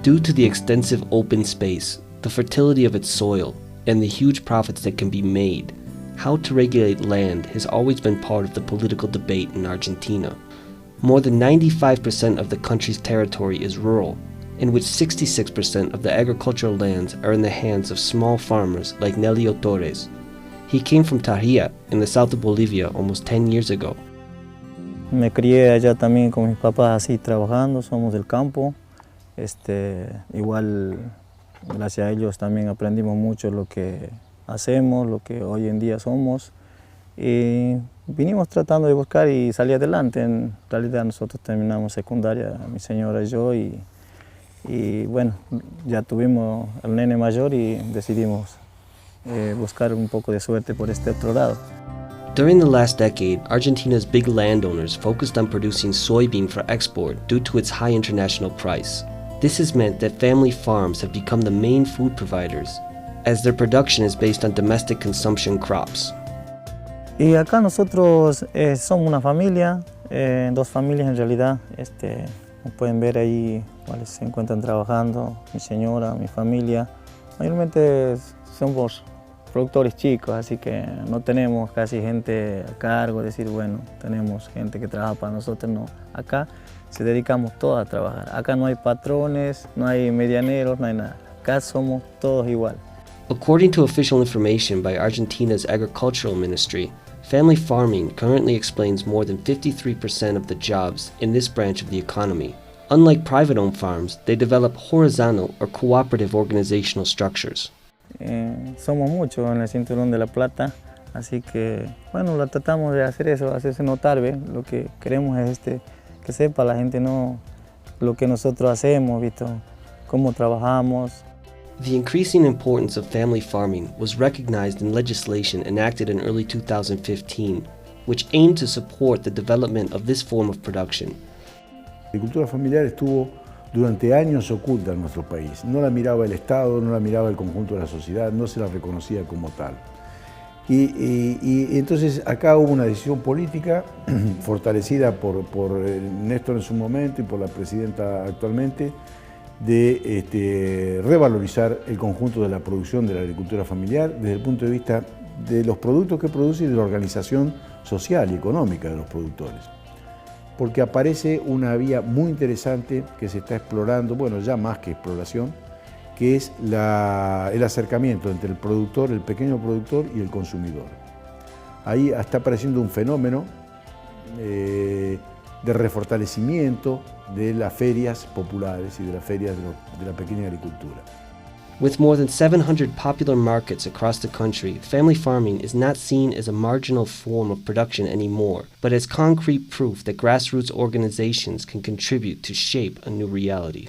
Due to the extensive open space, the fertility of its soil, and the huge profits that can be made, how to regulate land has always been part of the political debate in Argentina. More than 95% of the country's territory is rural, in which 66% of the agricultural lands are in the hands of small farmers like Nelio Torres. He came from Tarija, in the south of Bolivia, almost 10 years ago. Me crié allá también con mis papás así trabajando, somos del campo. Igual, gracias a ellos también aprendimos mucho lo que hacemos, lo que hoy en día somos. Y vinimos tratando de buscar y salir adelante. En realidad nosotros terminamos secundaria, mi señora y yo, y bueno, ya tuvimos el nene mayor y decidimos buscar un poco de suerte por este otro lado. During the last decade, Argentina's big landowners focused on producing soybean for export due to its high international price. This has meant that family farms have become the main food providers, as their production is based on domestic consumption crops. Y acá nosotros somos una familia, dos familias en realidad. Como pueden ver ahí, cuáles se encuentran trabajando, mi señora, mi familia. Mayormente somos productores chicos, así que no tenemos casi gente a cargo, decir, bueno, tenemos gente que trabaja para nosotros, no. Acá se dedicamos todos a trabajar. Acá no hay patrones, no hay medianeros, no hay nada. Acá somos todos igual. According to official information by Argentina's Agricultural Ministry, family farming currently explains more than 53% of the jobs in this branch of the economy. Unlike private-owned farms, they develop horizontal or cooperative organizational structures. Somos muchos en el Cinturón de la Plata, así que bueno, lo tratamos de hacer eso, hacerse notar, ¿ve? Lo que queremos es que sepa la gente, ¿no? Lo que nosotros hacemos, ¿visto? Cómo trabajamos. The increasing importance of family farming was recognized in legislation enacted in early 2015, which aimed to support the development of this form of production. La agricultura familiar estuvo durante años oculta en nuestro país. No la miraba el Estado, no la miraba el conjunto de la sociedad, no se la reconocía como tal. Y entonces acá hubo una decisión política fortalecida por Néstor en su momento y por la presidenta actualmente, de revalorizar el conjunto de la producción de la agricultura familiar desde el punto de vista de los productos que produce y de la organización social y económica de los productores. Porque aparece una vía muy interesante que se está explorando, bueno, ya más que exploración, que es el acercamiento entre el productor, el pequeño productor y el consumidor. Ahí está apareciendo un fenómeno de refortalecimiento de las ferias populares y de las ferias de la pequeña agricultura. With more than 700 popular markets across the country, family farming is not seen as a marginal form of production anymore, but as concrete proof that grassroots organizations can contribute to shape a new reality.